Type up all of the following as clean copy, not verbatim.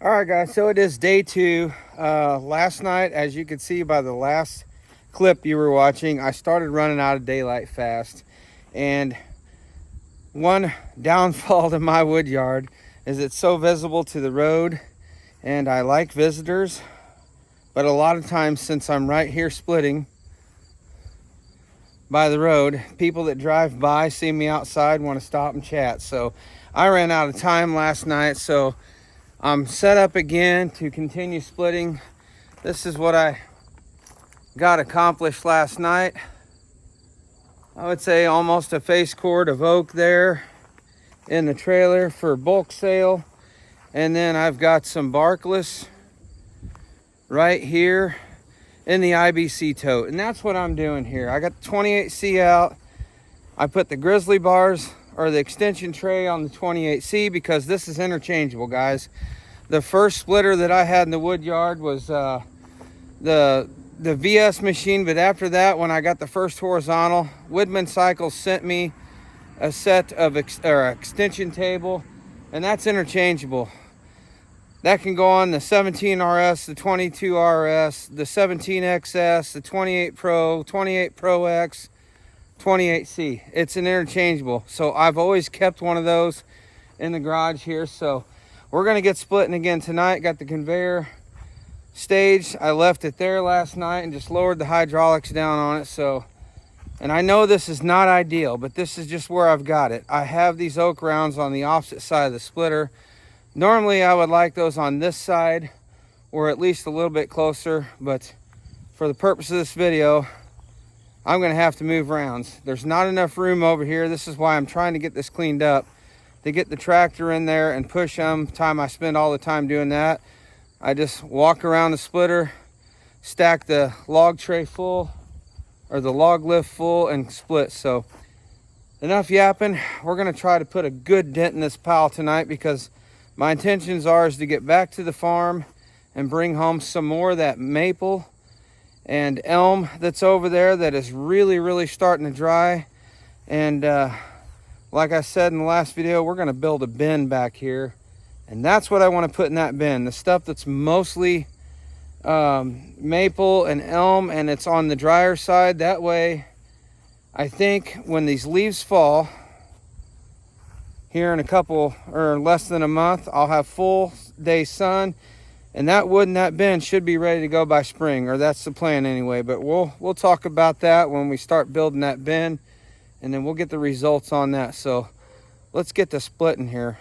All right, guys, so it is day two. Last night, as you can see by the last clip you were watching, I started running out of daylight fast. And one downfall to my wood yard is it's so visible to the road, and I like visitors. But a lot of times, since I'm right here splitting by the road, people that drive by see me outside want to stop and chat. So I ran out of time last night, so I'm set up again to continue splitting. This is what I got accomplished last night. I would say almost a face cord of oak there in the trailer for bulk sale. And then I've got some barkless right here in the IBC tote. And that's what I'm doing here. I got the 28C out. I put the grizzly bars or the extension tray on the 28C because this is interchangeable, guys. The first splitter that I had in the wood yard was the VS machine, but after that, when I got the first horizontal, Widman Cycles sent me a set of extension table, and that's interchangeable. That can go on the 17 RS, the 22 RS, the 17 XS, the 28 Pro, 28 Pro X, 28C. It's an interchangeable. So I've always kept one of those in the garage here. So we're gonna get splitting again tonight. Got the conveyor stage. I left it there last night and just lowered the hydraulics down on it. So, and I know this is not ideal, but this is just where I've got it. I have these oak rounds on the opposite side of the splitter. Normally I would like those on this side or at least a little bit closer, but for the purpose of this video, I'm gonna have to move rounds. There's not enough room over here. This is why I'm trying to get this cleaned up, to get the tractor in there and push them. I spend all the time doing that. I just walk around the splitter, stack the log tray full or the log lift full and split. So enough yapping. We're gonna try to put a good dent in this pile tonight because my intentions is to get back to the farm and bring home some more of that maple and elm that's over there that is really starting to dry. And like I said in the last video, we're gonna build a bin back here, and that's what I want to put in that bin. The stuff that's mostly maple and elm, and it's on the drier side. That way, I think when these leaves fall here in a couple or less than a month, I'll have full day sun, and that wood in that bin should be ready to go by spring, or that's the plan anyway. But we'll talk about that when we start building that bin, and then we'll get the results on that. So let's get to splitting here.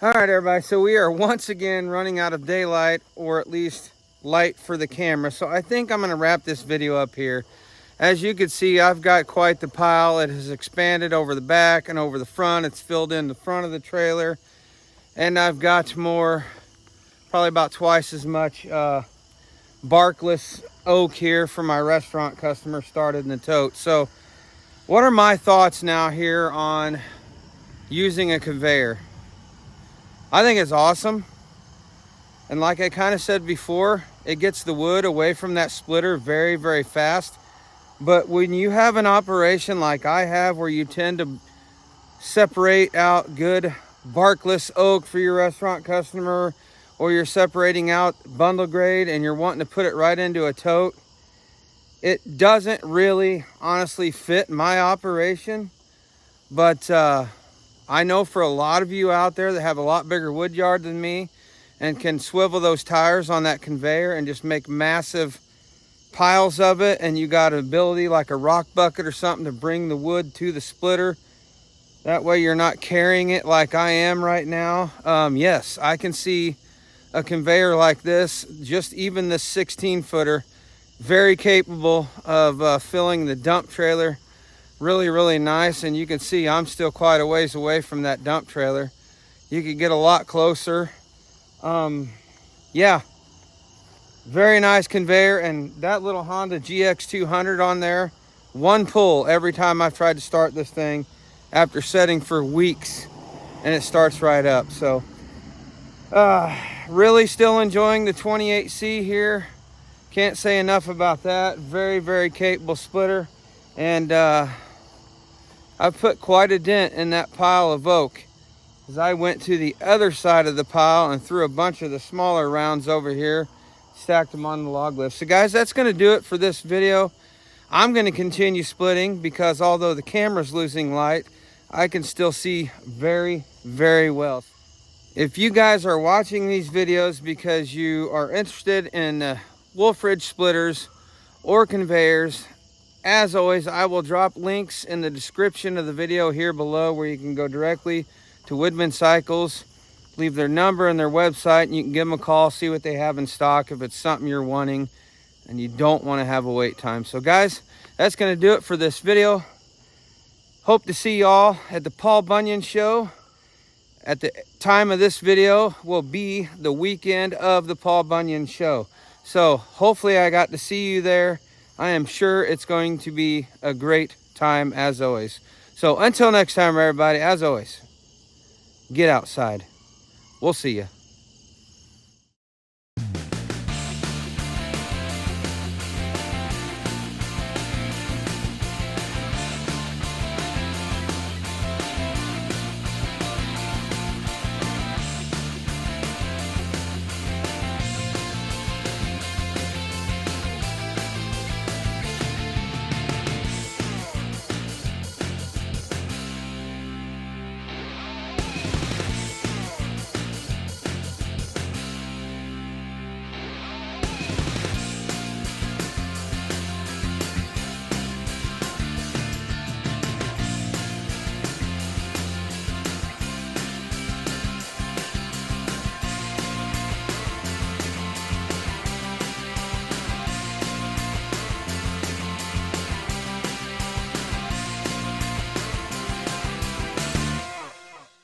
All right, everybody, so we are once again running out of daylight, or at least light for the camera. So I think I'm going to wrap this video up here. As you can see, I've got quite the pile. It has expanded over the back and over the front. It's filled in the front of the trailer. And I've got more, probably about twice as much barkless oak here for my restaurant customer started in the tote. So what are my thoughts now here on using a conveyor? I think it's awesome. And like I kind of said before, it gets the wood away from that splitter very, very fast. But when you have an operation like I have, where you tend to separate out good barkless oak for your restaurant customer, or you're separating out bundle grade and you're wanting to put it right into a tote, it doesn't really honestly fit my operation. But I know for a lot of you out there that have a lot bigger wood yard than me and can swivel those tires on that conveyor and just make massive piles of it, and you got an ability like a rock bucket or something to bring the wood to the splitter. That way you're not carrying it like I am right now. Yes, I can see a conveyor like this, just even this 16-footer, very capable of filling the dump trailer really, really nice. And you can see I'm still quite a ways away from that dump trailer. You could get a lot closer. Yeah, very nice conveyor. And that little Honda GX200 on there, one pull every time I've tried to start this thing after setting for weeks, and it starts right up. So really still enjoying the 28C here. Can't say enough about that. Very, very capable splitter. And I've put quite a dent in that pile of oak, as I went to the other side of the pile and threw a bunch of the smaller rounds over here, stacked them on the log lift. So guys, that's going to do it for this video. I'm going to continue splitting because although the camera's losing light, I can still see very, very well. If you guys are watching these videos because you are interested in Wolf Ridge splitters or conveyors, as always, I will drop links in the description of the video here below where you can go directly to Widman Cycles, leave their number and their website, and you can give them a call, see what they have in stock if it's something you're wanting and you don't want to have a wait time. So guys, that's going to do it for this video. Hope to see y'all at the Paul Bunyan show. At the time of this video will be the weekend of the Paul Bunyan show. So hopefully I got to see you there. I am sure it's going to be a great time as always. So until next time, everybody, as always, get outside. We'll see you.